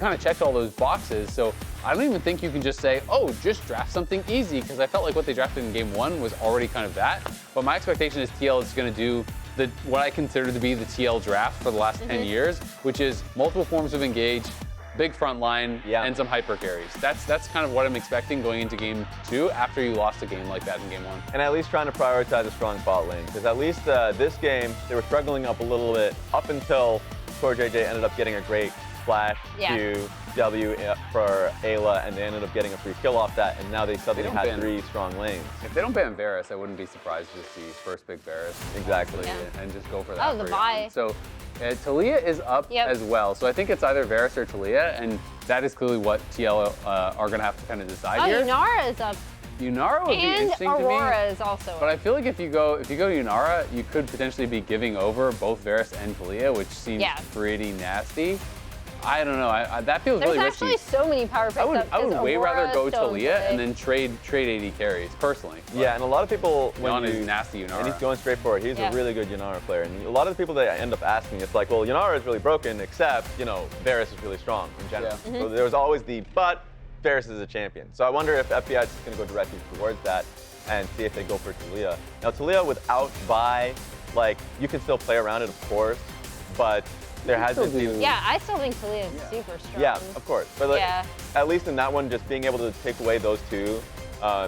kind of checked all those boxes. So I don't even think you can just say, oh, just draft something easy, because I felt like what they drafted in game 1 was already kind of that. But my expectation is TL is going to do what I consider to be the TL draft for the last 10 years, which is multiple forms of engage, big front line, and some hyper carries. That's kind of what I'm expecting going into game 2 after you lost a game like that in game 1. And at least trying to prioritize a strong bot lane, because at least this game, they were struggling up a little bit up until CoreJJ ended up getting a great flash to W for Eyla, and they ended up getting a free kill off that, and now they suddenly had 3 strong lanes. If they don't ban Varus, I wouldn't be surprised to see first pick Varus. Exactly. And just go for that. Oh, the buy. So Talia is up as well. So I think it's either Varus or Talia, and that is clearly what TL are going to have to kind of decide here. Yunara is up. Yunara would be interesting to me. And Aurora is also up. But I feel like if you go Yunara, you could potentially be giving over both Varus and Talia, which seems pretty nasty. I don't know. That feels really risky. There's actually so many power picks. I would way rather go so Talia and then trade AD carries, personally. Yeah, and a lot of people, when is nasty Yunara. And he's going straight for it. He's a really good Yunara player. And a lot of the people that I end up asking, it's like, well, Yunara is really broken, except, you know, Varus is really strong in general. So there was always but Varus is a champion. So I wonder if FBI is going to go directly towards that and see if they go for Talia. Now, Talia without buy, like, you can still play around it, of course, but there hasn't been. Yeah, I still think Talia is super strong. Yeah, of course. But like, at least in that one, just being able to take away those 2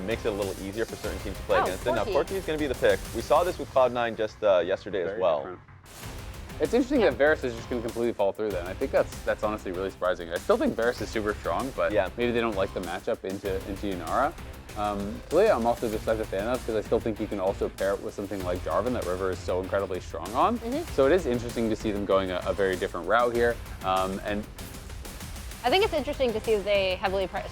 makes it a little easier for certain teams to play against it. Now, Corki is going to be the pick. We saw this with Cloud9 just yesterday as well. Different. It's interesting that Varus is just going to completely fall through then. I think that's honestly really surprising. I still think Varus is super strong, but maybe they don't like the matchup into Yunara. Talia, I'm also just such a fan of, because I still think you can also pair it with something like Jarvan that River is so incredibly strong on. So it is interesting to see them going a very different route here. And I think it's interesting to see that they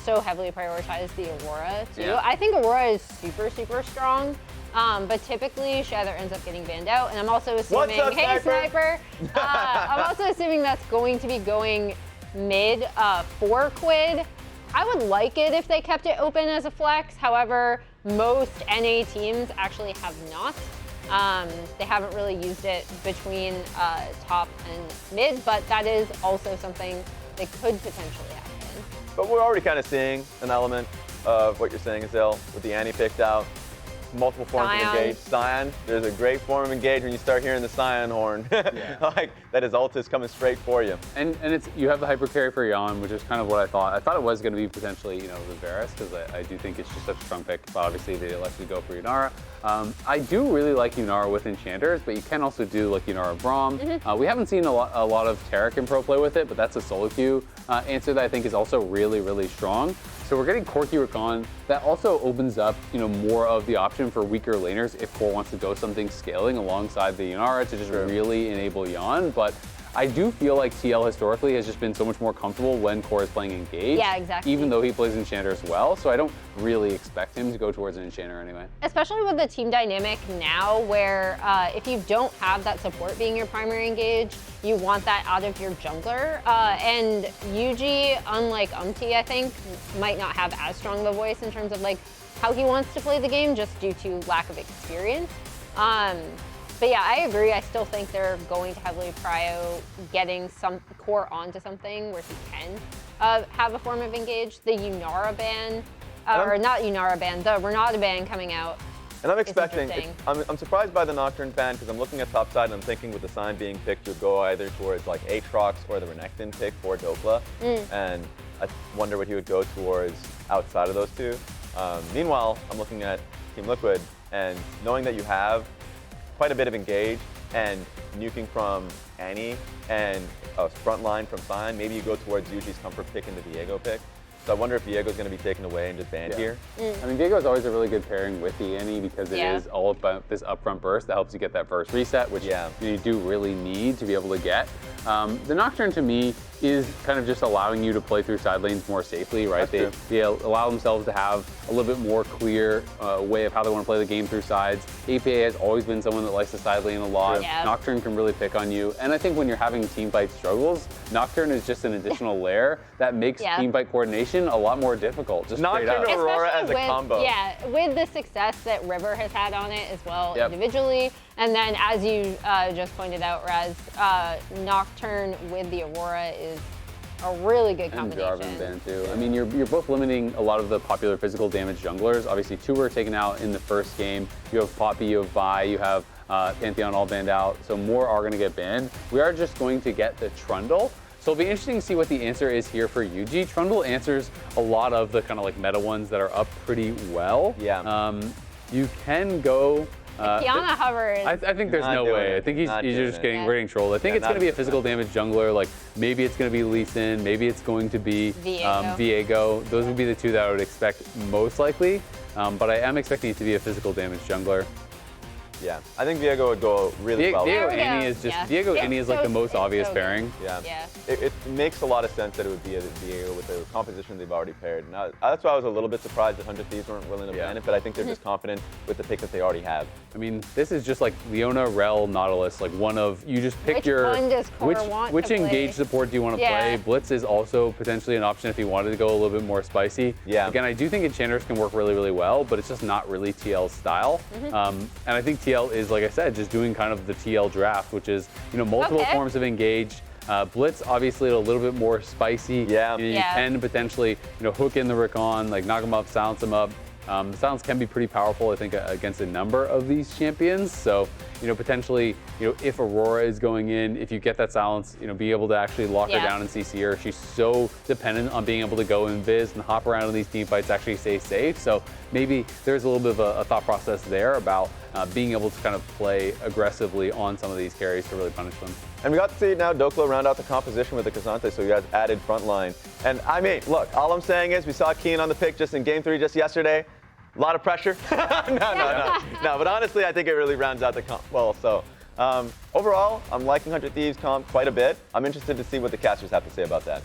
so heavily prioritize the Aurora too. Yeah. I think Aurora is super, super strong. But typically she either ends up getting banned out, and I'm also assuming, hey Sniper, I'm also assuming that's going to be going mid for Quid. I would like it if they kept it open as a flex. However, most NA teams actually have not. They haven't really used it between top and mid, but that is also something that could potentially happen. But we're already kind of seeing an element of what you're saying, Azil, with the Annie picked out. Multiple forms of engage. Sion, there's a great form of engage when you start hearing the Sion horn. Like, that his ult is coming straight for you. And you have the hyper carry for Yeon, which is kind of what I thought. I thought it was going to be potentially, you know, the Varus, because I do think it's just such a strong pick. But obviously they elected to go for Yunara. I do really like Yunara with enchanters, but you can also do like Yunara Braum. We haven't seen a lot of Taric in pro play with it, but that's a solo queue answer that I think is also really, really strong. So we're getting Corki Rakan. That also opens up, you know, more of the option for weaker laners if Core wants to go something scaling alongside the Yunara to just really enable Yeon. But I do feel like TL historically has just been so much more comfortable when Core is playing Engage. Yeah, exactly. Even though he plays Enchanter as well. So I don't really expect him to go towards an Enchanter anyway. Especially with the team dynamic now where if you don't have that support being your primary engage, you want that out of your jungler. And Yuuji, unlike I think, might not have as strong of a voice in terms of like how he wants to play the game just due to lack of experience. But yeah, I agree. I still think they're going to heavily prio getting some Core onto something where he can have a form of engage. The Yunara ban, or not Yunara ban, the Renata ban coming out. And I'm expecting, I'm surprised by the Nocturne ban, because I'm looking at top side and I'm thinking with the Sign being picked, you'll go either towards like Aatrox or the Renekton pick for Dhokla. And I wonder what he would go towards outside of those 2. Meanwhile, I'm looking at Team Liquid, and knowing that you have quite a bit of engage and nuking from Annie and a front line from Sion, maybe you go towards Yuuji's comfort pick and the Viego pick. So I wonder if Viego's going to be taken away and just banned here. I mean, Viego is always a really good pairing with the Annie because it is all about this upfront burst that helps you get that first reset, which you do really need to be able to get. The Nocturne to me is kind of just allowing you to play through side lanes more safely, right? They allow themselves to have a little bit more clear way of how they want to play the game through sides. APA has always been someone that likes to side lane a lot. Nocturne can really pick on you. And I think when you're having team fight struggles, Nocturne is just an additional layer that makes team fight coordination a lot more difficult. Just Nocturne to Aurora as a combo. Yeah, with the success that River has had on it as well individually. And then as you just pointed out, Raz, Nocturne with the Aurora is a really good And combination. Jarvan banned too. I mean, you're both limiting a lot of the popular physical damage junglers. Obviously, 2 were taken out in the first game. You have Poppy, you have Vi, you have Pantheon all banned out, so more are going to get banned. We are just going to get the Trundle. So it'll be interesting to see what the answer is here for Yuuji. Trundle answers a lot of the kind of like meta ones that are up pretty well. Yeah. You can go. Kiana hovers. I think there's no way. I think he's just getting trolled. I think it's going to be a physical damage jungler. Like maybe it's going to be Lee Sin, maybe it's going to be Viego. Those would be the 2 that I would expect most likely. But I am expecting it to be a physical damage jungler. Yeah, I think Viego would go really well. Viego Annie is just Viego Annie is like the most obvious pairing. Yeah. It makes a lot of sense that it would be a Viego with the composition they've already paired. Now, that's why I was a little bit surprised that 100 Thieves weren't willing to ban it, but I think they're just confident with the pick that they already have. I mean, this is just like Leona, Rel, Nautilus, like one of, you just pick which engage support do you want to play. Blitz is also potentially an option if you wanted to go a little bit more spicy. Yeah. Again, I do think enchanters can work really, really well, but it's just not really TL's style. And I think TL is, like I said, just doing kind of the TL draft, which is, multiple forms of engage. Blitz, obviously, a little bit more spicy. Yeah. You can potentially, hook in the Rakan, like knock him up, silence him up. The silence can be pretty powerful, I think, against a number of these champions. So, potentially, if Aurora is going in, if you get that silence, be able to actually lock her down and CC her. She's so dependent on being able to go in Viz and hop around in these team fights, actually stay safe. So maybe there's a little bit of a thought process there about being able to kind of play aggressively on some of these carries to really punish them. And we got to see now Dhokla round out the composition with the Kazante, so you guys added front line. And I mean, look, all I'm saying is we saw Keen on the pick just in Game 3 just yesterday. A lot of pressure. No, but honestly, I think it really rounds out the comp well. So overall, I'm liking 100 Thieves comp quite a bit. I'm interested to see what the casters have to say about that.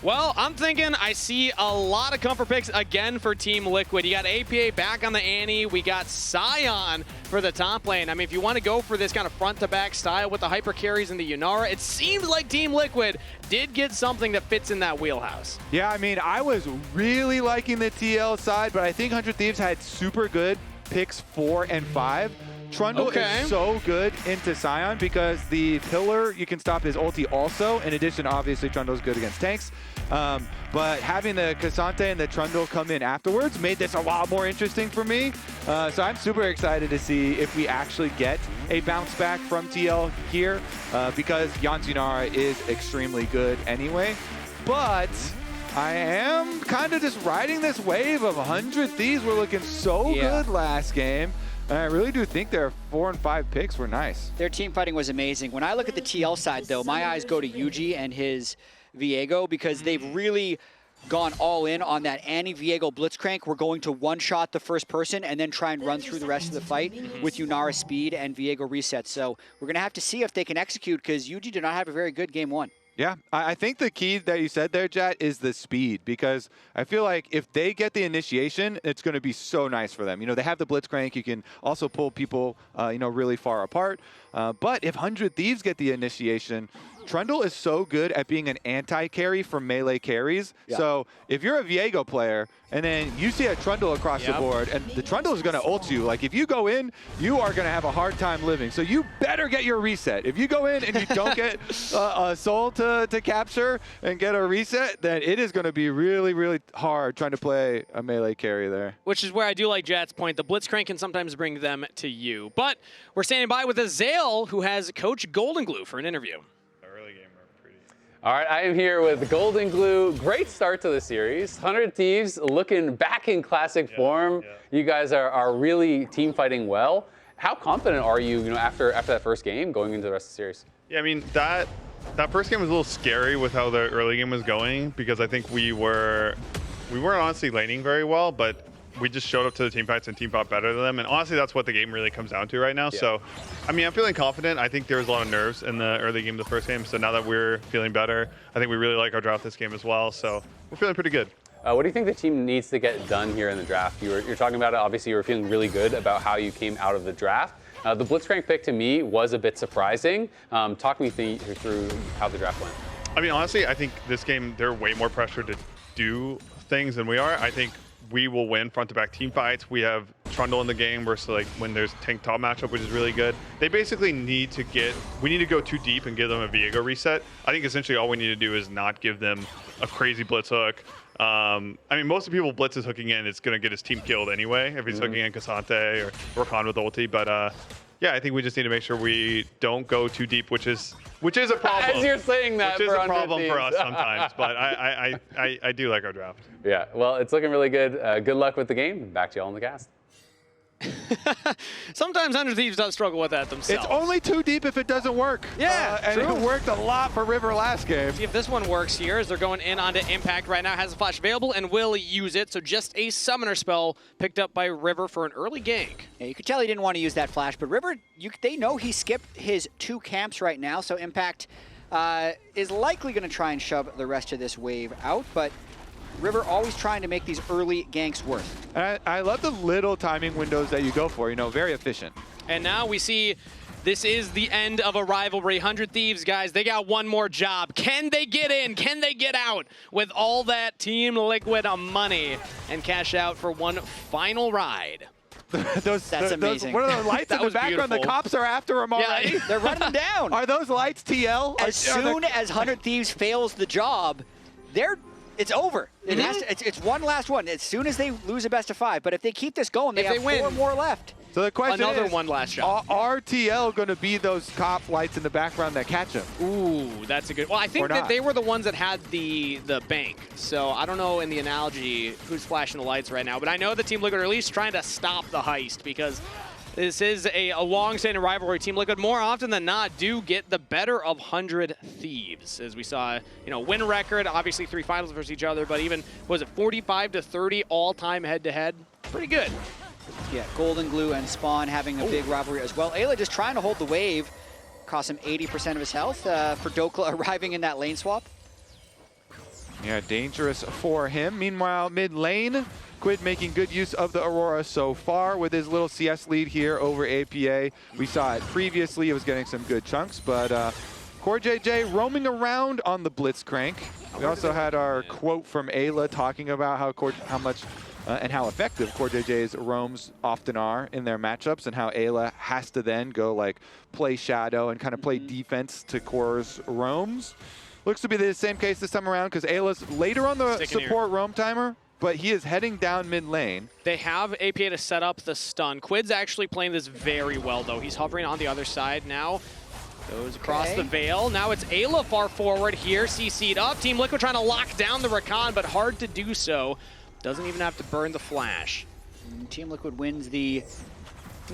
Well, I'm thinking I see a lot of comfort picks again for Team Liquid. You got APA back on the Annie. We got Sion for the top lane. I mean, if you want to go for this kind of front-to-back style with the hyper carries and the Yunara, it seems like Team Liquid did get something that fits in that wheelhouse. Yeah, I mean, I was really liking the TL side, but I think 100 Thieves had super good picks 4 and 5. Trundle is so good into Sion because the pillar, you can stop his ulti also. In addition, obviously, Trundle's good against tanks. But having the Kazante and the Trundle come in afterwards made this a lot more interesting for me. So I'm super excited to see if we actually get a bounce back from TL here because Yeon's Yunara is extremely good anyway. But I am kind of just riding this wave of 100 Thieves. We're looking so good last game. And I really do think their 4 and 5 picks were nice. Their team fighting was amazing. When I look at the TL side, though, my eyes go to Yuuji and his Viego because they've really gone all in on that Annie Viego Blitzcrank. We're going to one-shot the first person and then try and run through the rest of the fight with Yunara speed and Viego resets. So we're going to have to see if they can execute because Yuuji did not have a very good game 1. Yeah, I think the key that you said there, Jatt, is the speed, because I feel like if they get the initiation, it's going to be so nice for them. They have the Blitzcrank. You can also pull people, really far apart. But if 100 Thieves get the initiation, Trundle is so good at being an anti-carry for melee carries. Yeah. So if you're a Viego player and then you see a Trundle across the board and the Trundle is going to ult you, like if you go in, you are going to have a hard time living. So you better get your reset. If you go in and you don't get a soul to capture and get a reset, then it is going to be really, really hard trying to play a melee carry there. Which is where I do like Jatt's point. The Blitzcrank can sometimes bring them to you. But we're standing by with Azale, who has Coach Golden Glue for an interview. All right, I am here with Golden Glue. Great start to the series. 100 Thieves looking back in classic form. You guys are really team fighting well. How confident are you, after that first game going into the rest of the series? Yeah, I mean, that first game was a little scary with how the early game was going because I think we weren't honestly laning very well, but we just showed up to the team fights and team fought better than them. And honestly, that's what the game really comes down to right now. Yeah. So, I mean, I'm feeling confident. I think there was a lot of nerves in the early game of the first game. So now that we're feeling better, I think we really like our draft this game as well. So we're feeling pretty good. What do you think the team needs to get done here in the draft? You're talking about it. Obviously, you were feeling really good about how you came out of the draft. The Blitzcrank pick to me was a bit surprising. Talk me through how the draft went. I mean, honestly, I think this game, they're way more pressure to do things than we are. I think we will win front-to-back team fights. We have Trundle in the game versus like when there's tank top matchup, which is really good. They basically need to go too deep and give them a Viego reset. I think essentially all we need to do is not give them a crazy blitz hook. I mean, most of the people Blitz is hooking in, it's going to get his team killed anyway if he's hooking in Cassante or Rakan with ulti. But yeah, I think we just need to make sure we don't go too deep, which is a problem. As you're saying that, which is a problem for us sometimes. But I do like our draft. Yeah, well, it's looking really good. Good luck with the game. Back to y'all in the cast. Sometimes 100 Thieves does struggle with that themselves. It's only too deep if it doesn't work. Yeah, and true. it worked a lot for River last game. See if this one works here as they're going in onto Impact right now. Has a flash available and will use it. So just a summoner spell picked up by River for an early gank. Yeah, you could tell he didn't want to use that flash, but River, they know he skipped his 2 camps right now, so Impact is likely going to try and shove the rest of this wave out, but River always trying to make these early ganks work. And I love the little timing windows that you go for, you know, very efficient. And now we see this is the end of a rivalry. 100 Thieves, guys, they got one more job. Can they get in? Can they get out with all that Team Liquid money and cash out for one final ride? That's amazing. What are those lights in the background? beautiful. The cops are after him already? Yeah, they're running them down. Are those lights TL? As soon as 100 Thieves fails the job, it's over. It's one last one. As soon as they lose a best of 5, but if they keep this going, they have 4 more left. So the question Another is, one last shot. Are TL going to be those cop lights in the background that catch him? Ooh, that's a good. Well, I think that they were the ones that had the bank. So I don't know in the analogy who's flashing the lights right now, but I know the Team Liquid are at least trying to stop the heist because this is a long-standing rivalry. Team Liquid, more often than not, do get the better of 100 Thieves. As we saw, win record, obviously 3 finals versus each other, but even, was it 45-30 all-time head-to-head? Pretty good. Yeah, Golden Glue and Spawn having a big rivalry as well. Eyla just trying to hold the wave. Cost him 80% of his health for Dhokla arriving in that lane swap. Yeah, dangerous for him. Meanwhile, mid lane, Quid making good use of the Aurora so far with his little CS lead here over APA. We saw it previously, it was getting some good chunks, but CoreJJ roaming around on the Blitzcrank. We also had our quote from Eyla talking about how much and how effective CoreJJ's roams often are in their matchups, and how Eyla has to then go like play shadow and kind of play defense to Core's roams. Looks to be the same case this time around because Ayla's later on the support roam timer, but he is heading down mid lane. They have APA to set up the stun. Quid's actually playing this very well, though. He's hovering on the other side now. Goes across the veil. Now it's Eyla far forward here, CC'd up. Team Liquid trying to lock down the Rakan, but hard to do so. Doesn't even have to burn the flash. And Team Liquid wins the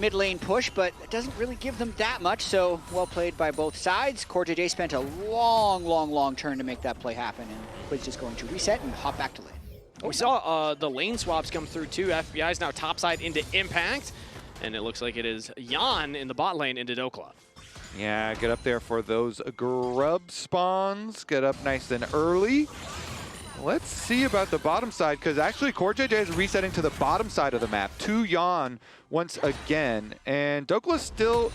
mid lane push, but it doesn't really give them that much, so well played by both sides. CoreJJ spent a long turn to make that play happen, and Quid's just going to reset and hop back to lane. We saw the lane swaps come through too. FBI is now topside into Impact, and it looks like it is Yeon in the bot lane into Dhokla. Yeah, get up there for those grub spawns. Get up nice and early. Let's see about the bottom side, because actually CoreJJ is resetting to the bottom side of the map, to Yeon once again. And Dhokla's still,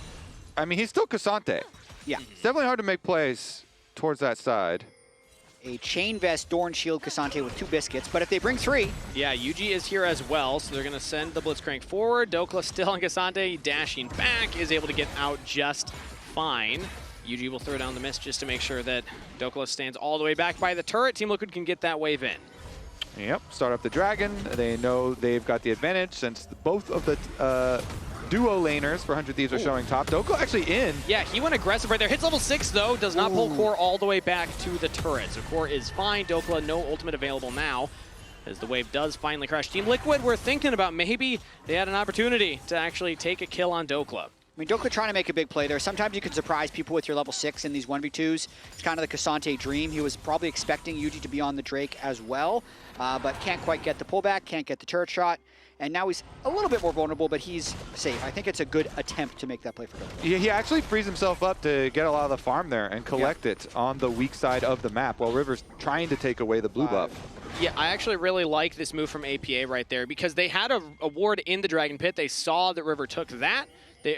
I mean, he's still Cassante. Yeah. It's definitely hard to make plays towards that side. A Chain Vest, Dorn Shield, Cassante with 2 biscuits, but if they bring 3... Yeah, Yuuji is here as well, so they're going to send the Blitzcrank forward. Dhokla still on Cassante, dashing back, is able to get out just fine. Yuuji will throw down the mist just to make sure that Dhokla stands all the way back by the turret. Team Liquid can get that wave in. Yep, start up the Dragon. They know they've got the advantage since both of the duo laners for 100 Thieves are showing top. Dhokla actually in. Yeah, he went aggressive right there. Hits level 6 though, does not pull Core all the way back to the turret. So Core is fine. Dhokla, no ultimate available now, as the wave does finally crash. Team Liquid, we're thinking about maybe they had an opportunity to actually take a kill on Dhokla. I mean, Dhokla trying to make a big play there. Sometimes you can surprise people with your level 6 in these 1v2s. It's kind of the Cassante dream. He was probably expecting Yuuji to be on the Drake as well, but can't quite get the pullback, can't get the turret shot. And now he's a little bit more vulnerable, but he's safe. I think it's a good attempt to make that play for Dhokla. He actually frees himself up to get a lot of the farm there and collect it on the weak side of the map, while River's trying to take away the blue buff. Yeah, I actually really like this move from APA right there, because they had a ward in the Dragon Pit. They saw that River took that.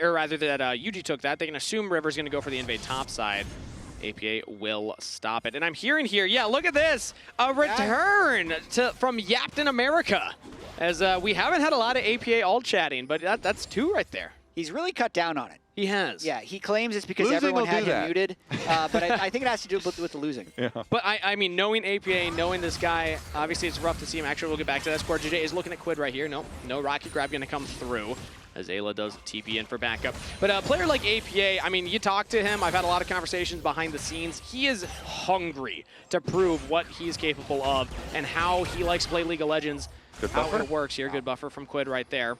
Or rather that Yuuji took that. They can assume River's going to go for the invade top side. APA will stop it. And I'm hearing here, yeah, look at this. A return from Yapton America. As we haven't had a lot of APA alt chatting, but that's 2 right there. He's really cut down on it. He has. Yeah, he claims it's because Losing everyone had will do him that. muted, but I think it has to do with the losing. Yeah. But I mean, knowing APA, knowing this guy, obviously it's rough to see him. Actually, we'll get back to that. CoreJJ is looking at Quid right here. No rocket grab going to come through as Eyla does TP in for backup. But a player like APA, I mean, you talk to him. I've had a lot of conversations behind the scenes. He is hungry to prove what he's capable of and how he likes to play League of Legends, how it works here. Good buffer from Quid right there.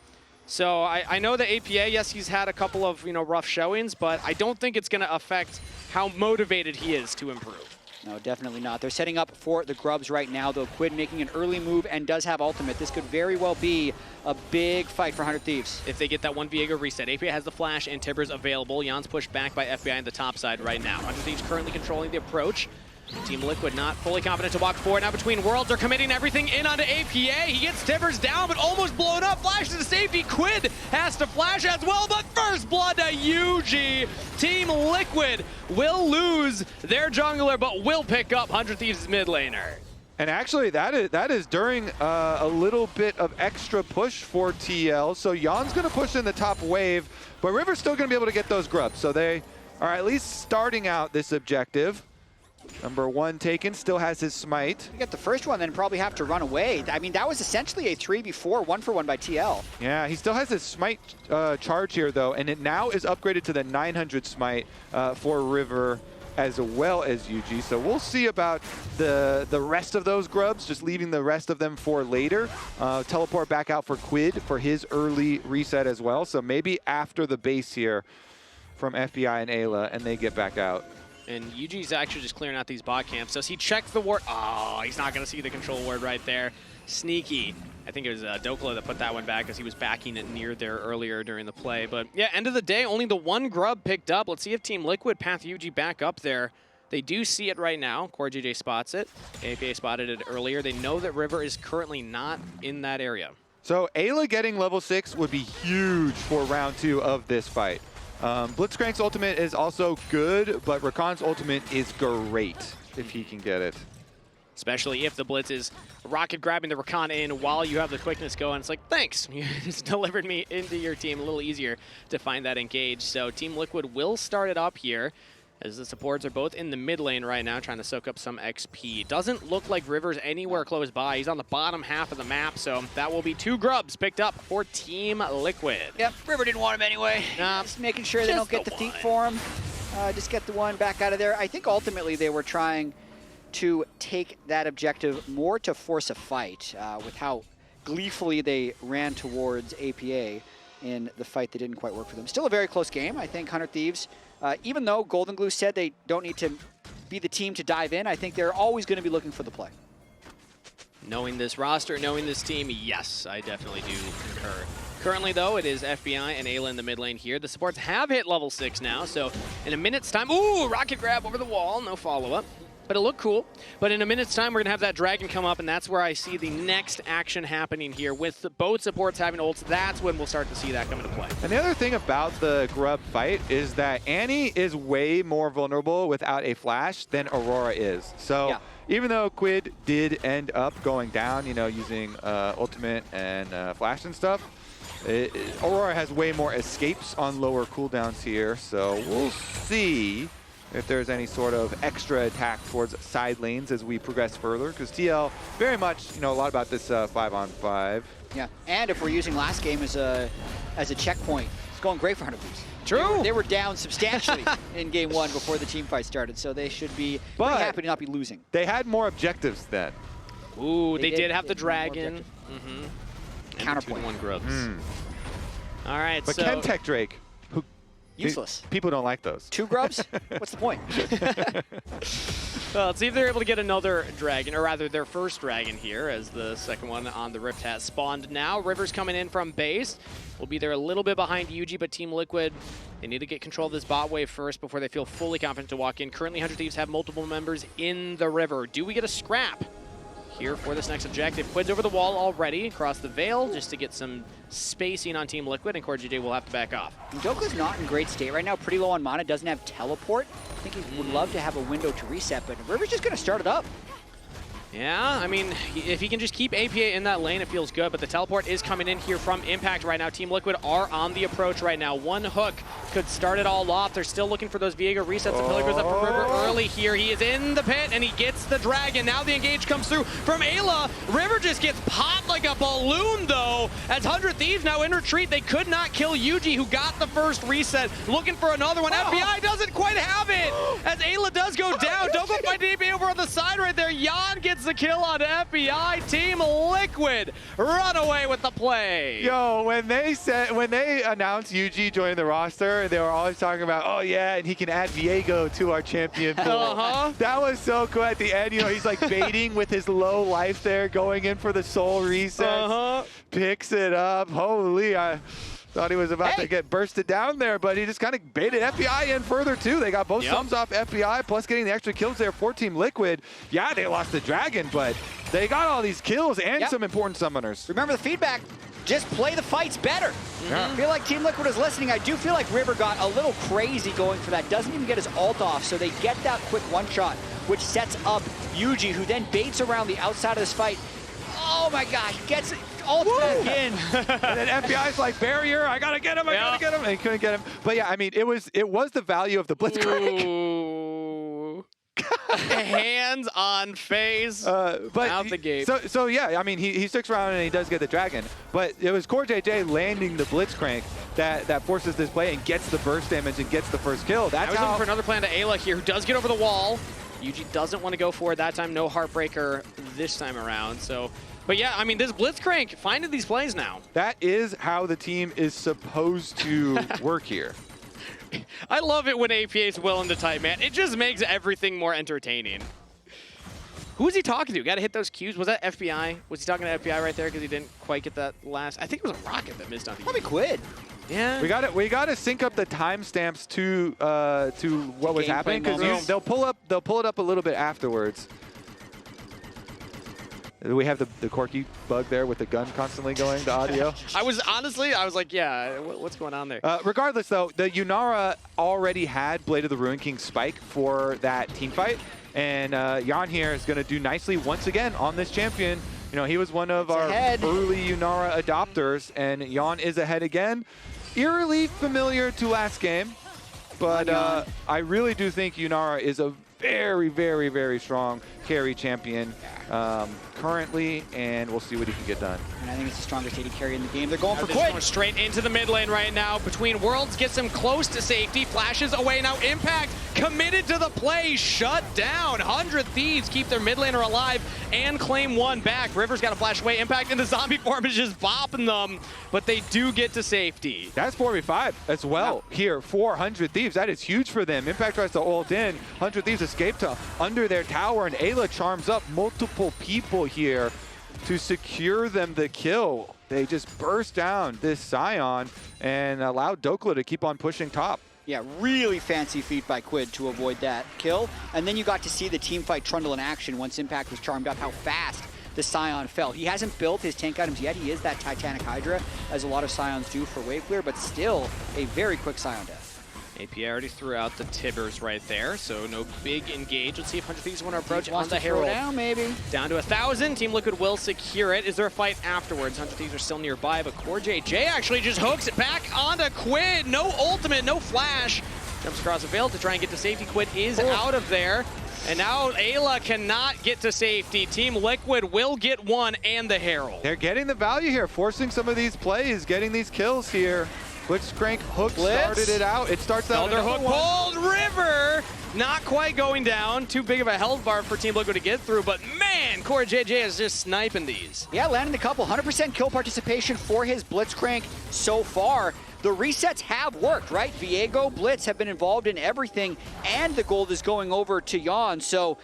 So I know that APA, yes, he's had a couple of rough showings, but I don't think it's going to affect how motivated he is to improve. No, definitely not. They're setting up for the Grubs right now, though. Quid making an early move and does have ultimate. This could very well be a big fight for 100 Thieves. If they get that one Viego reset, APA has the flash and Tibbers available. Yeon's pushed back by FBI on the top side right now. 100 Thieves currently controlling the approach. Team Liquid not fully confident to walk forward. Now between worlds, they're committing everything in onto APA. He gets Tibbers down, but almost blown up. Flash to safety. Quid has to flash as well, but first blood to Yuuji. Team Liquid will lose their jungler, but will pick up 100 Thieves' mid laner. And actually, that is during a little bit of extra push for TL. So Yeon's going to push in the top wave, but River's still going to be able to get those grubs. So they are at least starting out this objective. Number 1 taken, still has his smite. You get the first one, then probably have to run away. I mean, that was essentially a 3v4, 1-for-1 by TL. Yeah, he still has his smite charge here, though, and it now is upgraded to the 900 smite for River as well as Yuuji. So we'll see about the rest of those grubs, just leaving the rest of them for later. Teleport back out for Quid for his early reset as well. So maybe after the base here from FBI and Eyla, and they get back out. And Yuuji's actually just clearing out these bot camps. Does he check the ward? Oh, he's not going to see the control ward right there. Sneaky. I think it was Dhokla that put that one back because he was backing it near there earlier during the play. But yeah, end of the day, only the 1 grub picked up. Let's see if Team Liquid path Yuuji back up there. They do see it right now. CoreJJ spots it. APA spotted it earlier. They know that River is currently not in that area. So Eyla getting level 6 would be huge for round 2 of this fight. Blitzcrank's ultimate is also good, but Rakan's ultimate is great if he can get it. Especially if the Blitz is rocket grabbing the Rakan in while you have the quickness going. It's like, thanks, you just delivered me into your team. A little easier to find that engage. So Team Liquid will start it up here as the supports are both in the mid lane right now trying to soak up some XP. Doesn't look like River's anywhere close by. He's on the bottom half of the map, so that will be 2 grubs picked up for Team Liquid. Yep, River didn't want him anyway. Just making sure they don't get the feet for him. Just get the one back out of there. I think ultimately they were trying to take that objective more to force a fight with how gleefully they ran towards APA in the fight that didn't quite work for them. Still a very close game. I think 100 Thieves, even though Golden Glue said they don't need to be the team to dive in, I think they're always going to be looking for the play. Knowing this roster, knowing this team, yes, I definitely do concur. Currently, though, it is FBI and Eyla in the mid lane here. The supports have hit level 6 now, so in a minute's time, ooh, rocket grab over the wall, no follow-up. But it looked cool. But in a minute's time, we're going to have that dragon come up, and that's where I see the next action happening here. With both supports having ults, that's when we'll start to see that come into play. And the other thing about the grub fight is that Annie is way more vulnerable without a flash than Aurora is. So yeah, even though Quid did end up going down, using ultimate and flash and stuff, Aurora has way more escapes on lower cooldowns here. So we'll see if there's any sort of extra attack towards side lanes as we progress further, because TL very much a lot about this 5-on-5. Yeah, and if we're using last game as a checkpoint, it's going great for 100 Thieves. True. They were down substantially in game 1 before the team fight started, so they should be pretty happy to not be losing. They had more objectives then. Ooh, they did have the dragon. Counterpoint. 2-1 grubs. All right, but so Chemtech Drake, useless. People don't like those. 2 grubs? What's the point? Well, let's see if they're able to get another dragon, or rather their first dragon here, as the second one on the Rift has spawned now. River's coming in from base. Will be there a little bit behind Yuuji, but Team Liquid, they need to get control of this bot wave first before they feel fully confident to walk in. Currently, 100 Thieves have multiple members in the river. Do we get a scrap here for this next objective? Quid's over the wall already, across the Veil, just to get some spacing on Team Liquid, and CoreJJ will have to back off. Dhokla's not in great state right now, pretty low on mana, doesn't have teleport. I think he would love to have a window to reset, but River's just going to start it up. Yeah, I mean, if he can just keep APA in that lane, it feels good, but the teleport is coming in here from Impact right now. Team Liquid are on the approach right now. One hook could start it all off. They're still looking for those Viego resets. The pillar goes up for River early here. He is in the pit, and he gets the dragon. Now the engage comes through from Eyla. River just gets popped like a balloon, though, as 100 Thieves now in retreat. They could not kill Yuuji, who got the first reset. Looking for another one. FBI doesn't quite have it, as Eyla does go down. Dhokla fighting AP over on the side right there. Yeon gets the kill on FBI. Team Liquid run away with the play. Yo, when they announced Yuuji joining the roster, they were always talking about, oh yeah, and he can add Viego to our champion pool. That was so cool at the end. You know, he's like baiting with his low life there, going in for the soul reset. Picks it up. Holy, I thought he was about to get bursted down there, but he just kind of baited FBI in further too. They got both sums off FBI, plus getting the extra kills there for Team Liquid. Yeah, they lost the dragon, but they got all these kills and some important summoners. Remember the feedback, just play the fights better. I feel like Team Liquid is listening. I do feel like River got a little crazy going for that. Doesn't even get his ult off, so they get that quick one-shot, which sets up Yuuji, who then baits around the outside of this fight. Oh my God, he gets it. Ult back in. And then FBI's like, barrier, I gotta get him, I gotta get him. And he couldn't get him. But yeah, I mean, it was the value of the Blitzcrank. Hands on phase but out the gate. So yeah, I mean, he sticks around and he does get the dragon. But it was CoreJJ landing the Blitzcrank that forces this play and gets the burst damage and gets the first kill. That's I was looking for another plan to Eyla here, who does get over the wall. Yuuji doesn't want to go for it that time. No Heartbreaker this time around. So, but yeah, I mean, this Blitzcrank finding these plays now. That is how the team is supposed to work here. I love it when APA is willing to type, man. It just makes everything more entertaining. Who was he talking to? Got to hit those cues. Was that FBI? Was he talking to FBI right there because he didn't quite get that last? I think it was a rocket that missed on the. Probably Quid. Yeah. We got to sync up the timestamps to what was happening, because they'll pull it up a little bit afterwards. We have the Corki bug there with the gun constantly going, the audio. I was like, yeah, what's going on there? Regardless, though, the Yunara already had Blade of the Ruin King spike for that team fight, and Yeon here is going to do nicely once again on this champion. You know, he was one of our early Yunara adopters, and Yeon is ahead again. Eerily familiar to last game, but I really do think Yunara is a very, very, very strong carry champion currently, and we'll see what he can get done. And I think it's the strongest AD carry in the game. They're going for Quid. Going straight into the mid lane right now. Between Worlds, gets him close to safety. Flashes away now. Impact committed to the play. Shut down. 100 Thieves keep their mid laner alive and claim one back. River's got to flash away. Impact in the zombie form is just bopping them, but they do get to safety. That's 4v5 as well here for 100 Thieves. That is huge for them. Impact tries to ult in. 100 Thieves escape to under their tower, and Eyla charms up multiple people here to secure them the kill. They just burst down this Sion and allow Dhokla to keep on pushing top. Yeah, really fancy feat by Quid to avoid that kill. And then you got to see the team fight Trundle in action once Impact was charmed up, how fast the Sion fell. He hasn't built his tank items yet. He is that Titanic Hydra, as a lot of Sions do for wave clear, but still a very quick Sion death. AP already threw out the Tibbers right there, so no big engage. Let's see if 100 Thieves want to approach on the Herald. Down, maybe. Down to 1,000. Team Liquid will secure it. Is there a fight afterwards? 100 Thieves are still nearby, but CoreJJ actually just hooks it back onto Quid. No ultimate, no flash. Jumps across the veil to try and get to safety. Quid is out of there. And now Eyla cannot get to safety. Team Liquid will get one and the Herald. They're getting the value here, forcing some of these plays, getting these kills here. Blitzcrank hook started it out. It starts out another hook pulled. River not quite going down. Too big of a health bar for Team Liquid to get through, but man, CoreJJ is just sniping these. Yeah, landing a couple. 100% kill participation for his Blitzcrank so far. The resets have worked, right? Viego, Blitz have been involved in everything, and the gold is going over to Yeon. So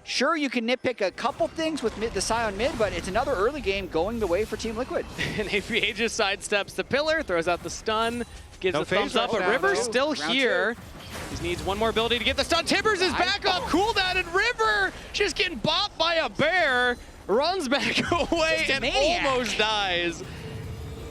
sure, you can nitpick a couple things with the Sion mid, but it's another early game going the way for Team Liquid. And APA just sidesteps the pillar, throws out the stun, gives a thumbs up, but River's still here. He needs one more ability to get the stun. Tibbers is back up, cooldown, and River just getting bopped by a bear, runs back away and almost dies.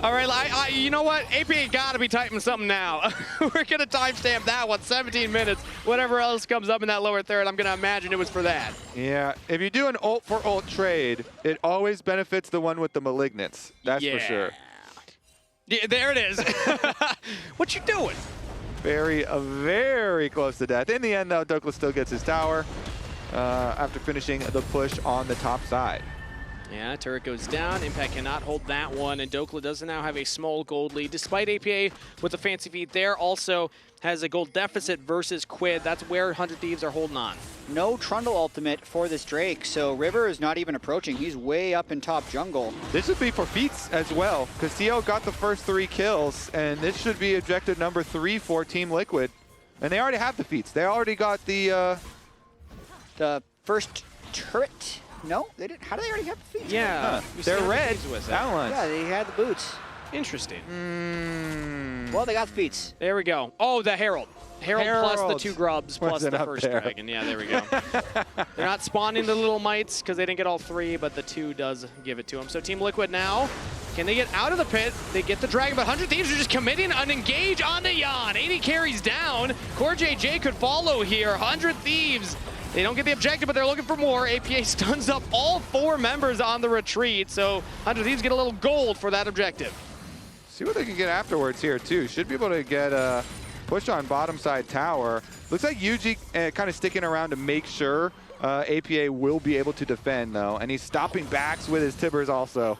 All right, you know what? APA got to be typing something now. We're going to timestamp that one, 17 minutes. Whatever else comes up in that lower third, I'm going to imagine it was for that. Yeah, if you do an ult for ult trade, it always benefits the one with the malignants. That's for sure. Yeah, there it is. What you doing? Very close to death. In the end, though, Dhokla still gets his tower after finishing the push on the top side. Yeah, turret goes down. Impact cannot hold that one, and Dhokla does now have a small gold lead. Despite APA with the fancy feet there, also has a gold deficit versus Quid. That's where 100 Thieves are holding on. No Trundle ultimate for this Drake, so River is not even approaching. He's way up in top jungle. This would be for feats as well, because Sion got the first 3 kills, and this should be objective number 3 for Team Liquid. And they already have the feats. They already got the first turret. No, they didn't. How do they already have the feet? Yeah, they're red. Yeah, they had the boots. Interesting. Well, they got the feats. There we go. Oh, the Herald. Herald plus the 2 grubs plus the first dragon. Yeah, there we go. They're not spawning the little mites because they didn't get all 3, but the 2 does give it to them. So Team Liquid now, can they get out of the pit? They get the dragon, but 100 Thieves are just committing an engage on the Yeon. 80 carries down. CoreJJ could follow here. 100 Thieves. They don't get the objective, but they're looking for more. APA stuns up all 4 members on the retreat, so 100 Thieves get a little gold for that objective. See what they can get afterwards here, too. Should be able to get a push on bottom side tower. Looks like Yuuji kind of sticking around to make sure APA will be able to defend, though. And he's stopping backs with his tibbers also.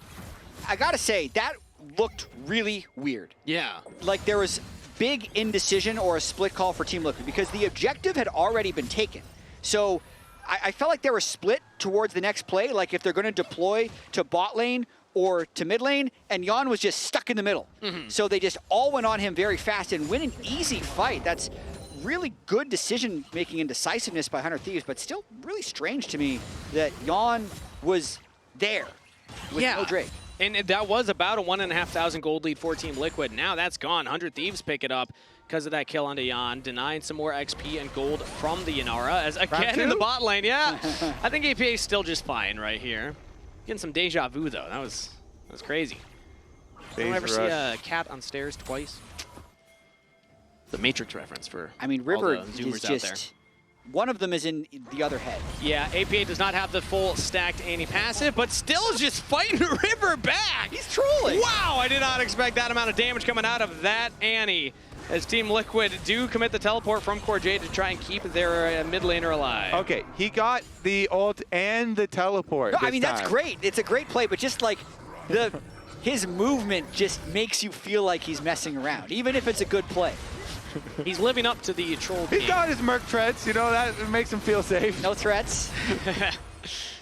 I gotta say, that looked really weird. Yeah. Like there was big indecision or a split call for Team Liquid because the objective had already been taken. So I felt like they were split towards the next play, like if they're going to deploy to bot lane or to mid lane, and Yeon was just stuck in the middle. So they just all went on him very fast and win an easy fight. That's really good decision-making and decisiveness by 100 Thieves, but still really strange to me that Yeon was there with no Drake. And that was about a 1,500 gold lead for Team Liquid. Now that's gone. 100 Thieves pick it up because of that kill onto Yeon, denying some more XP and gold from the Yunara. As again in the bot lane, yeah. I think APA is still just fine right here. Getting some deja vu though. That was crazy. Don't ever see a cat on stairs twice. The Matrix reference for River all the Zoomers is out there. just one of them is in the other head. Yeah, APA does not have the full stacked anti-passive, but still is just fighting River back. He's trolling. Wow, I did not expect that amount of damage coming out of that Annie. As Team Liquid do commit the teleport from CoreJJ to try and keep their mid laner alive. Okay, he got the ult and the teleport. No, I mean, that's great. It's a great play, but just like his movement just makes you feel like he's messing around, even if it's a good play. He's living up to the troll king. He's got his Merc treads, you know, that makes him feel safe. No threats.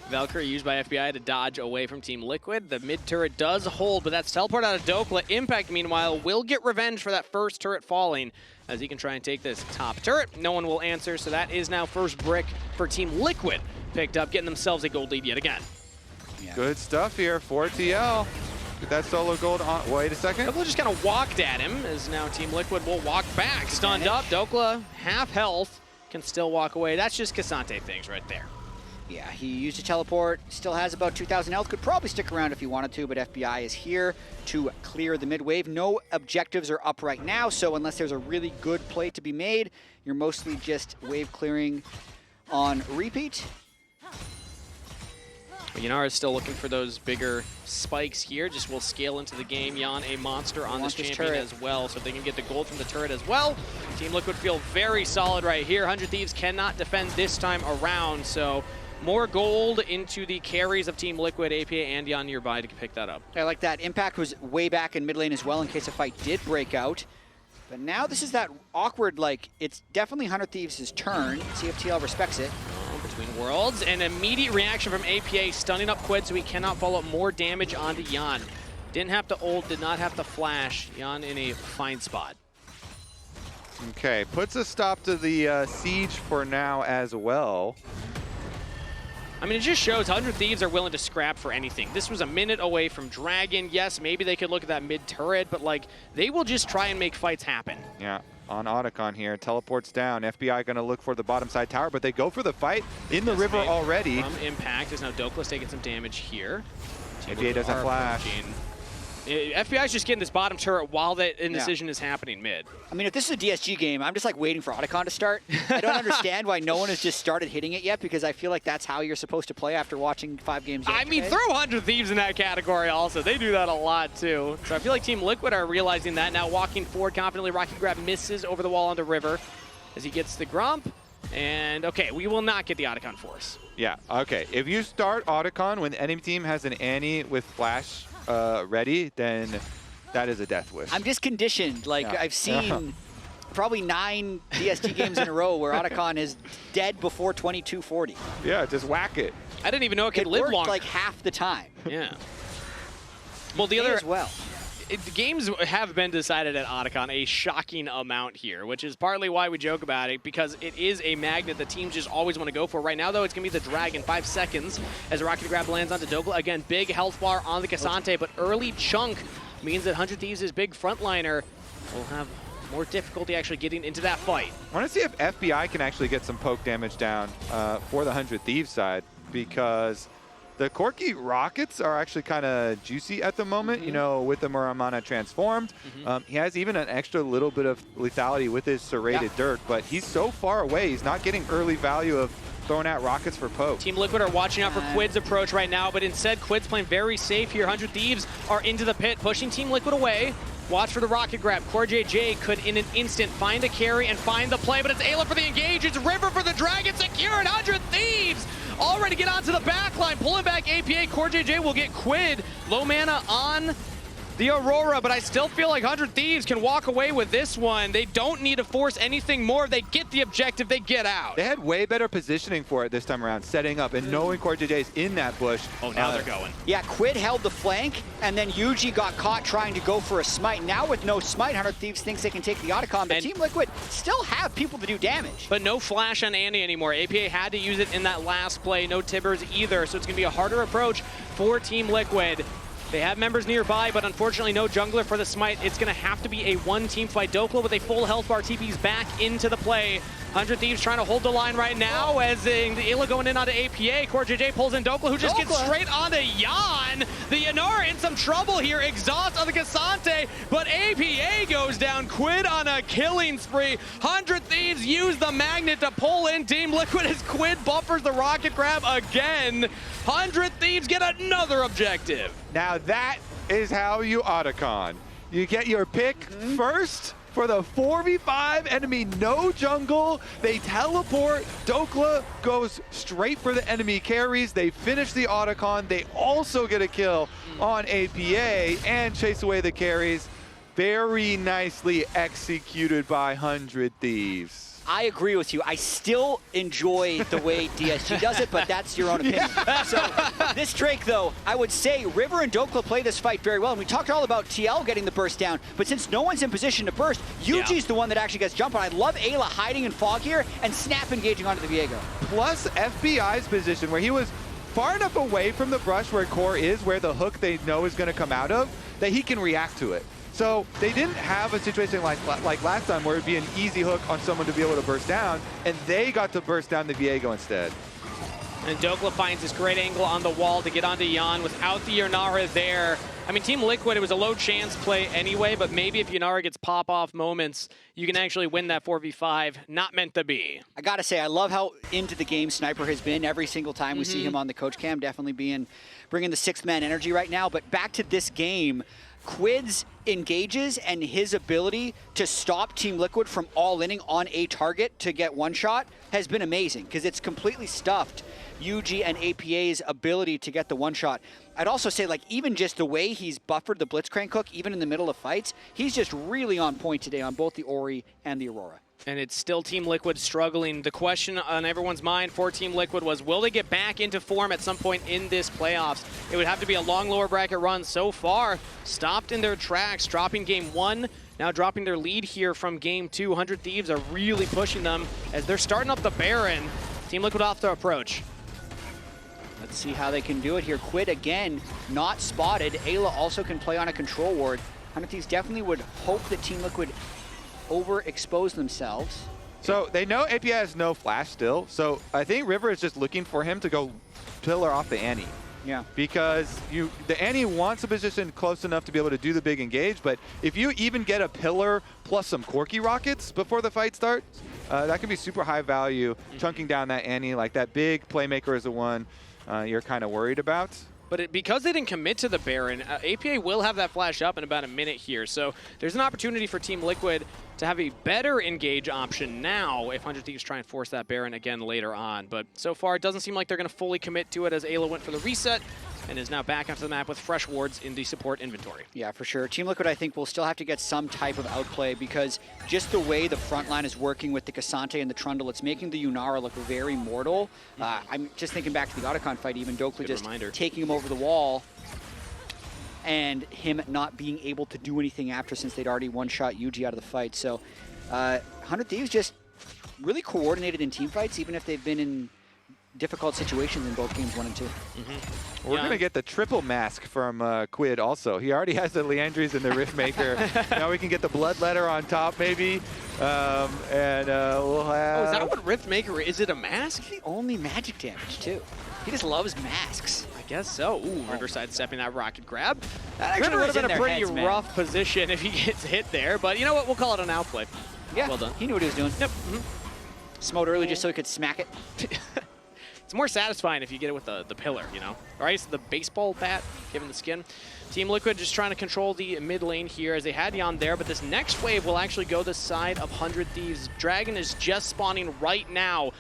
Valkyrie used by FBI to dodge away from Team Liquid. The mid turret does hold, but that's teleport out of Dhokla. Impact, meanwhile, will get revenge for that first turret falling as he can try and take this top turret. No one will answer, so that is now first brick for Team Liquid. Picked up, getting themselves a gold lead yet again. Yeah. Good stuff here for TL. Get that solo gold on. Wait a second. Dhokla just kind of walked at him, as now Team Liquid will walk back. Stunned up, Dhokla, half health, can still walk away. That's just Cassante things right there. Yeah, he used a teleport, still has about 2,000 health, could probably stick around if he wanted to, but FBI is here to clear the mid wave. No objectives are up right now, so unless there's a really good play to be made, you're mostly just wave clearing on repeat. Yunara is still looking for those bigger spikes here. Just will scale into the game. Yeon a monster on this champion as well, so if they can get the gold from the turret as well. Team Liquid feel very solid right here. 100 Thieves cannot defend this time around, so more gold into the carries of Team Liquid, APA and Yeon nearby to pick that up. I like that. Impact was way back in mid lane as well in case a fight did break out. But now this is that awkward, like, it's definitely 100 Thieves' turn. See if TL respects it. Between worlds, an immediate reaction from APA, stunning up Quid so he cannot follow up more damage onto Yeon. Didn't have to ult, did not have to flash. Yeon in a fine spot. Okay, puts a stop to the siege for now as well. I mean, it just shows 100 Thieves are willing to scrap for anything. This was a minute away from Dragon. Yes, maybe they could look at that mid turret, but like, they will just try and make fights happen. Yeah, on Otacon here, teleports down. FBI gonna look for the bottom side tower, but they go for the fight in the river already. From Impact is now Dhokla's taking some damage here. APA doesn't flash. FBI's just getting this bottom turret while that indecision is happening mid. I mean, if this is a DSG game, I'm just like waiting for Otacon to start. I don't understand why no one has just started hitting it yet, because I feel like that's how you're supposed to play after watching 5 games yesterday. I mean, throw 100 Thieves in that category also. They do that a lot too. So I feel like Team Liquid are realizing that now, walking forward confidently. Rocket Grab misses over the wall onto River as he gets the Grump. And okay, we will not get the Otacon Force. Yeah, okay. If you start Otacon when the enemy team has an Annie with Flash ready, then that is a death wish. I'm just conditioned. Like, I've seen probably 9 DSG games in a row where Otacon is dead before 2240. Yeah, just whack it. I didn't even know it could live worked longer. like half the time. Yeah. Well, the other as well. The games have been decided at Otacon a shocking amount here, which is partly why we joke about it, because it is a magnet that teams just always want to go for. Right now, though, it's going to be the Dragon. 5 seconds as a Rocket Grab lands onto Dhokla. Again, big health bar on the Cassante, but early chunk means that 100 Thieves' big frontliner will have more difficulty actually getting into that fight. I want to see if FBI can actually get some poke damage down for the 100 Thieves side, because the Corki rockets are actually kind of juicy at the moment, you know, with the Muramana transformed. He has even an extra little bit of lethality with his serrated Dirk, but he's so far away, he's not getting early value of throwing out rockets for poke. Team Liquid are watching out for Quid's approach right now, but instead Quid's playing very safe here. 100 Thieves are into the pit, pushing Team Liquid away. Watch for the rocket grab. CoreJJ could in an instant find a carry and find the play, but it's Eyla for the engage. It's River for the Dragon, secured. 100 Thieves already get onto the back line, pulling back APA. CoreJJ will get Quid. Low mana on the Aurora, but I still feel like 100 Thieves can walk away with this one. They don't need to force anything more. They get the objective, they get out. They had way better positioning for it this time around, setting up and knowing CoreJJ's in that bush. Oh, now they're going. Yeah, Quid held the flank, and then Yuuji got caught trying to go for a smite. Now with no smite, 100 Thieves thinks they can take the Otacon, but and Team Liquid still have people to do damage. But no flash on Annie anymore. APA had to use it in that last play. No Tibbers either, so it's going to be a harder approach for Team Liquid. They have members nearby, but unfortunately no jungler for the smite. It's going to have to be a one-team fight. Dhokla with a full health bar TP's back into the play. 100 Thieves trying to hold the line right now as the Eyla going in onto APA. CoreJJ pulls in Dhokla, who just gets straight onto Yeon. The Yunara in some trouble here. Exhaust on the Cassante, but APA goes down. Quid on a killing spree. 100 Thieves use the magnet to pull in Team Liquid as Quid buffers the rocket grab again. 100 Thieves get another objective. Now that is how you Otacon. You get your pick first for the 4v5 enemy, no jungle. They teleport. Dhokla goes straight for the enemy carries. They finish the Otacon. They also get a kill on APA and chase away the carries. Very nicely executed by 100 Thieves. I agree with you. I still enjoy the way DSG does it, but that's your own opinion. So this Drake, though, I would say River and Dhokla play this fight very well. And we talked all about TL getting the burst down, but since no one's in position to burst, Yuuji's the one that actually gets jump on. I love Eyla hiding in fog here and snap engaging onto the Viego. Plus FBI's position where he was far enough away from the brush where Core is, where the hook they know is going to come out of, that he can react to it. So they didn't have a situation like last time where it'd be an easy hook on someone to be able to burst down, and they got to burst down the Viego instead. And Dhokla finds this great angle on the wall to get onto Yeon without the Yunara there. I mean, Team Liquid, it was a low chance play anyway, but maybe if Yunara gets pop-off moments, you can actually win that 4v5. Not meant to be. I gotta say, I love how into the game Sniper has been every single time we see him on the coach cam, definitely bringing the sixth man energy right now. But back to this game, Quid's engages and his ability to stop Team Liquid from all-inning on a target to get one shot has been amazing, because it's completely stuffed Yuuji and APA's ability to get the one shot. I'd also say, like, even just the way he's buffered the Blitzcrank hook, even in the middle of fights, he's just really on point today on both the Ori and the Aurora. And it's still Team Liquid struggling. The question on everyone's mind for Team Liquid was, will they get back into form at some point in this playoffs? It would have to be a long lower bracket run. So far, stopped in their tracks, dropping game 1, now dropping their lead here from game 2. 100 Thieves are really pushing them as they're starting up the Baron. Team Liquid off the approach. Let's see how they can do it here. Quid again, not spotted. Eyla also can play on a control ward. 100 Thieves definitely would hope that Team Liquid overexpose themselves. So they know APA has no flash still, so I think River is just looking for him to go pillar off the Annie. Yeah. Because the Annie wants a position close enough to be able to do the big engage, but if you even get a pillar plus some Corki rockets before the fight starts, that can be super high value, chunking down that Annie. Like that big playmaker is the one you're kind of worried about. But because they didn't commit to the Baron, APA will have that flash up in about a minute here. So there's an opportunity for Team Liquid to have a better engage option now if 100 Thieves try and force that Baron again later on. But so far, it doesn't seem like they're going to fully commit to it as Eyla went for the reset and is now back onto the map with fresh wards in the support inventory. Yeah, for sure. Team Liquid, I think, will still have to get some type of outplay because just the way the front line is working with the Cassante and the Trundle, it's making the Yunara look very mortal. I'm just thinking back to the Otacon fight, even Dhokla just taking him over the wall and him not being able to do anything after since they'd already one-shot Yuuji out of the fight. So 100 Thieves just really coordinated in team fights, even if they've been in difficult situations in both games 1 and 2. We're going to get the triple mask from Quid also. He already has the Leandries and the Riftmaker. Now we can get the Bloodletter on top maybe. And we'll have... Oh, is that what Riftmaker is? It a mask? The only magic damage too. He just loves masks. I guess so. Ooh, Riverside stepping that rocket grab. That actually River would have been a pretty heads, rough position if he gets hit there. But you know what? We'll call it an outplay. Yeah, well done. He knew what he was doing. Yep. Smote early just so he could smack it. It's more satisfying if you get it with the pillar, you know? Or I guess the baseball bat, given the skin. Team Liquid just trying to control the mid lane here as they had Yeon there, but this next wave will actually go the side of 100 Thieves. Dragon is just spawning right now.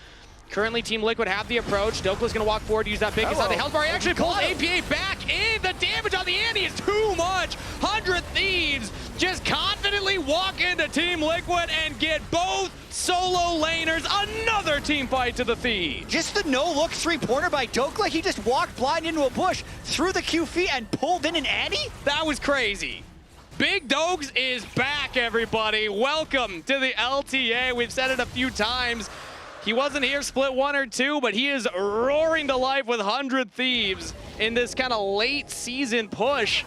Currently, Team Liquid have the approach. Dokla's going to walk forward, use that big inside the health bar. He actually pulls APA back in. The damage on the Annie is too much. 100 Thieves just confidently walk into Team Liquid and get both solo laners. Another team fight to the Thieves. Just the no-look three-pointer by Dhokla. He just walked blind into a bush, threw the Q feet, and pulled in an Annie? That was crazy. Big Dogs is back, everybody. Welcome to the LTA. We've said it a few times. He wasn't here split 1 or 2, but he is roaring to life with 100 Thieves in this kind of late season push.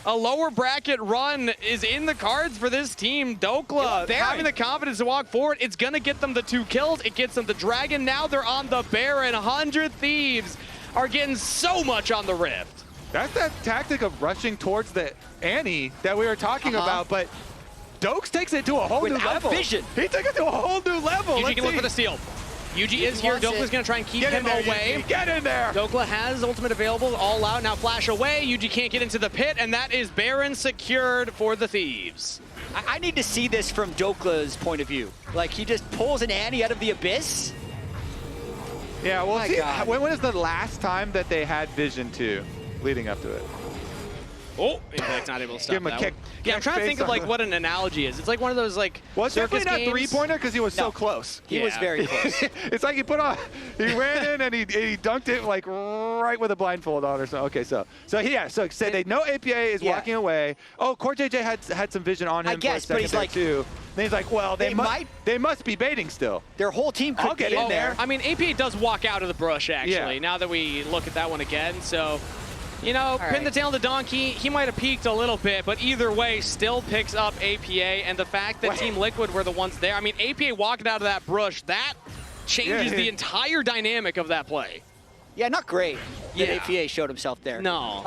A lower bracket run is in the cards for this team. Dhokla having the confidence to walk forward. It's going to get them the 2 kills. It gets them the Dragon. Now they're on the Baron. 100 Thieves are getting so much on the Rift. That's that tactic of rushing towards the Annie that we were talking about, but Dokes takes it to a whole new level. Vision. He took it to a whole new level. Yuuji can look for the steal. Yuuji is here. Dokla's going to try and keep him away. Yuuji. Get in there. Dhokla has ultimate available, all out. Now flash away. Yuuji can't get into the pit, and that is Baron secured for the Thieves. I need to see this from Dokla's point of view. Like, he just pulls an Annie out of the abyss. Yeah, well, see, when was the last time that they had Vision 2 leading up to it? Oh, Impact's not able to stop Give him a kick. Yeah, I'm trying to think of like what an analogy is. It's like one of those like definitely not three-pointer because he was so close. He was very close. It's like he ran in and he dunked it like right with a blindfold on or something. Okay, so say they know APA is walking away. Oh, CoreJJ had some vision on him. I guess, for a second but he's like, too. Then he's like, well, they must be baiting still. Their whole team could get in there. I mean, APA does walk out of the brush actually. Now that we look at that one again, so. You know, pin the tail of the donkey, he might have peaked a little bit, but either way, still picks up APA, and the fact that Team Liquid were the ones there, I mean, APA walking out of that brush, that changes the entire dynamic of that play. Yeah, not great that APA showed himself there. No.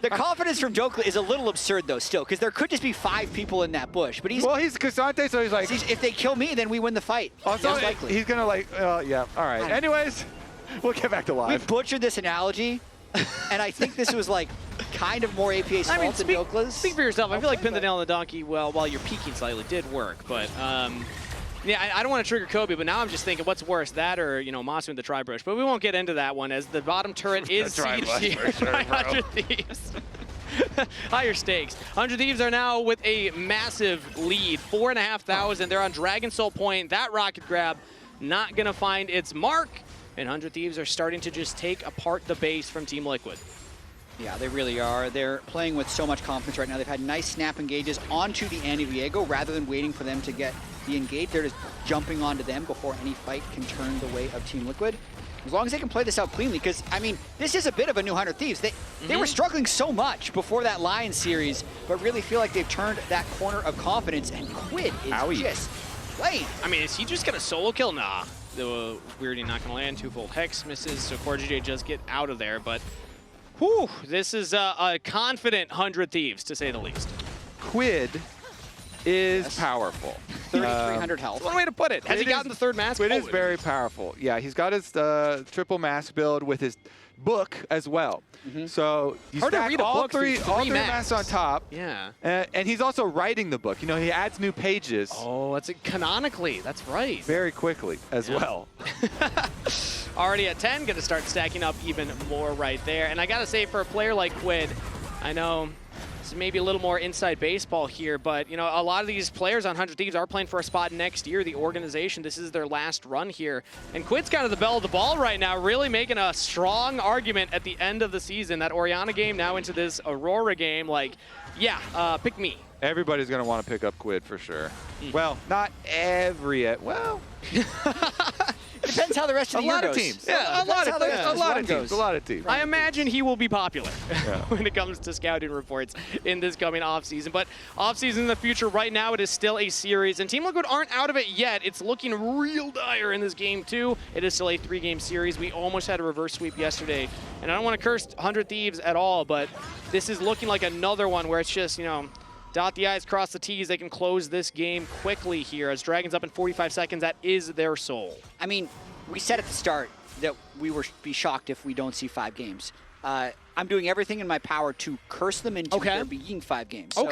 The confidence from Dhokla is a little absurd, though, still, because there could just be 5 people in that bush, but he's... Well, he's Cassante, so he's like... If they kill me, then we win the fight. Also, likely. He's going to like, yeah, all right. Anyways, we'll get back to live. We butchered this analogy. And I think this was like kind of more APA's fault than Dhokla's. Speak for yourself. I feel like pin the nail on the donkey while you're peeking slightly did work, but yeah, I don't want to trigger Kobe, but now I'm just thinking what's worse, that or Masu in the tri-brush. But we won't get into that one as the bottom turret is sieged here by 100 Thieves. Higher stakes. 100 Thieves are now with a massive lead, 4,500. They're on Dragon Soul Point. That rocket grab not gonna find its mark. And 100 Thieves are starting to just take apart the base from Team Liquid. Yeah, they really are. They're playing with so much confidence right now. They've had nice snap engages onto the Annie Viego rather than waiting for them to get the engage. They're just jumping onto them before any fight can turn the way of Team Liquid. As long as they can play this out cleanly, because, I mean, this is a bit of a new 100 Thieves. They were struggling so much before that Lion series, but really feel like they've turned that corner of confidence, and Quid is just playing. I mean, is he just going to solo kill? Nah. The Weirdie not going to land. Twofold Hex misses, so CoreJJ just get out of there. But, whew, this is a confident 100 Thieves, to say the least. Quid is powerful. 3,300 health. One way to put it. Has he gotten the third mask? Quid is very powerful. Yeah, he's got his triple mask build with his book as well. So you Hard to stack read a all book through three three masks on top. Yeah. And he's also writing the book. You know, he adds new pages Oh, that's it. Canonically. That's right. very quickly as well. Already at 10, going to start stacking up even more right there. And I got to say, for a player like Quid, I know this is maybe a little more inside baseball here, but you know, a lot of these players on 100 Thieves are playing for a spot next year. The organization, this is their last run here. And Quid's kind of the belle of the ball right now, really making a strong argument at the end of the season. That Orianna game now into this Aurora game, like, yeah, pick me. Everybody's going to want to pick up Quid for sure. Well, not well, It depends how the rest of a the year lot goes. of teams. Yeah, a lot of teams. A lot of teams. I imagine he will be popular when it comes to scouting reports in this coming offseason. But offseason in the future, right now, it is still a series. And Team Liquid aren't out of it yet. It's looking real dire in this game, too. It is still a 3-game series. We almost had a reverse sweep yesterday. And I don't want to curse 100 Thieves at all, but this is looking like another one where it's just, you know, dot the I's, cross the T's. They can close this game quickly here as Dragon's up in 45 seconds. That is their soul. I mean, we said at the start that we would be shocked if we don't see 5 games. I'm doing everything in my power to curse them into there being 5 games. So,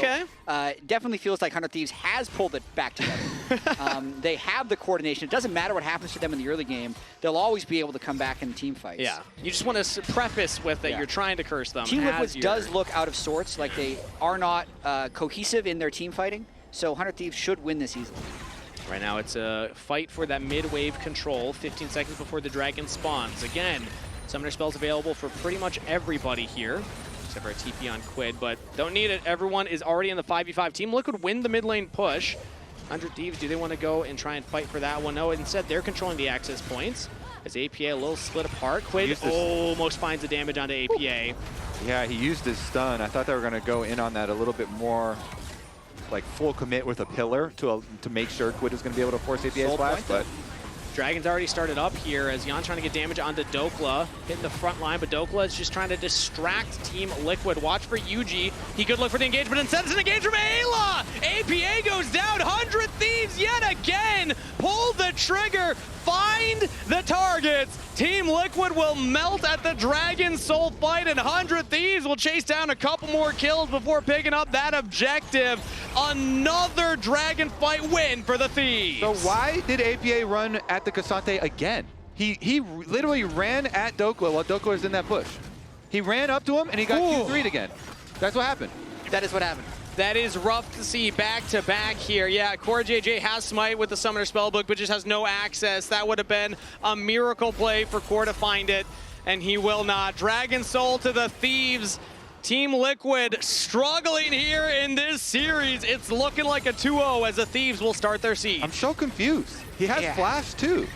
definitely feels like 100 Thieves has pulled it back together. They have the coordination. It doesn't matter what happens to them in the early game. They'll always be able to come back in team fights. Yeah. You just want to preface with that you're trying to curse them. Team Liquid does look out of sorts, like they are not cohesive in their team fighting. So 100 Thieves should win this easily. Right now it's a fight for that mid-wave control, 15 seconds before the Dragon spawns. Again, Summoner spells available for pretty much everybody here, except for a TP on Quid, but don't need it. Everyone is already in the 5v5. Team Liquid win the mid lane push. 100 Thieves, do they want to go and try and fight for that one? No, instead they're controlling the access points. As APA a little split apart. Quid almost finds the damage onto APA. Yeah, he used his stun. I thought they were going to go in on that a little bit more, like full commit with a pillar to make sure Quid is going to be able to force APA splash, but Dragon's already started up here as Yeon trying to get damage onto Dhokla, hitting the front line, but Dhokla is just trying to distract Team Liquid. Watch for Yuuji. He could look for the engagement, instead it's an engagement from Eyla! APA goes down, 100 Thieves yet again! Pull the trigger, find the targets! Team Liquid will melt at the Dragon Soul fight, and 100 Thieves will chase down a couple more kills before picking up that objective. Another Dragon fight win for the Thieves. So why did APA run at the Cassante again? He literally ran at Dhokla while Dhokla was in that push. He ran up to him and he got Q3'd again. That's what happened. That is what happened. That is rough to see back-to-back here. Yeah, CoreJJ has Smite with the Summoner Spellbook, but just has no access. That would have been a miracle play for Core to find it, and he will not. Dragon Soul to the Thieves. Team Liquid struggling here in this series. It's looking like a 2-0 as the Thieves will start their siege. I'm so confused. He has Flash too.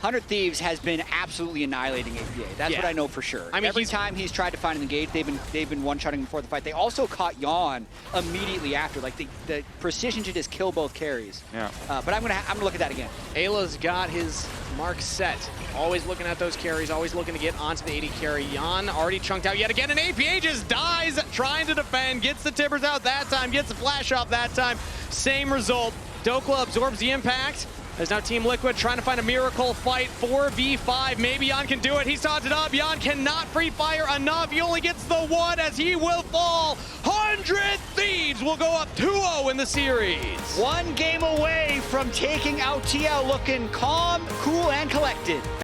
100 Thieves has been absolutely annihilating APA. That's what I know for sure. I mean, every time he's tried to find an engage, they've been one-shotting before the fight. They also caught Yeon immediately after. Like the precision to just kill both carries. Yeah. But I'm gonna look at that again. Ayla's got his mark set. Always looking at those carries, always looking to get onto the AD carry. Yeon already chunked out yet again, and APA just dies trying to defend. Gets the tippers out that time, gets the flash off that time. Same result. Dhokla absorbs the impact. There's now Team Liquid trying to find a miracle fight, 4v5. Maybe Yeon can do it. He's taunted up. Yeon cannot free fire enough. He only gets the one as he will fall. 100 Thieves will go up 2-0 in the series. 1 game away from taking out TL, looking calm, cool, and collected.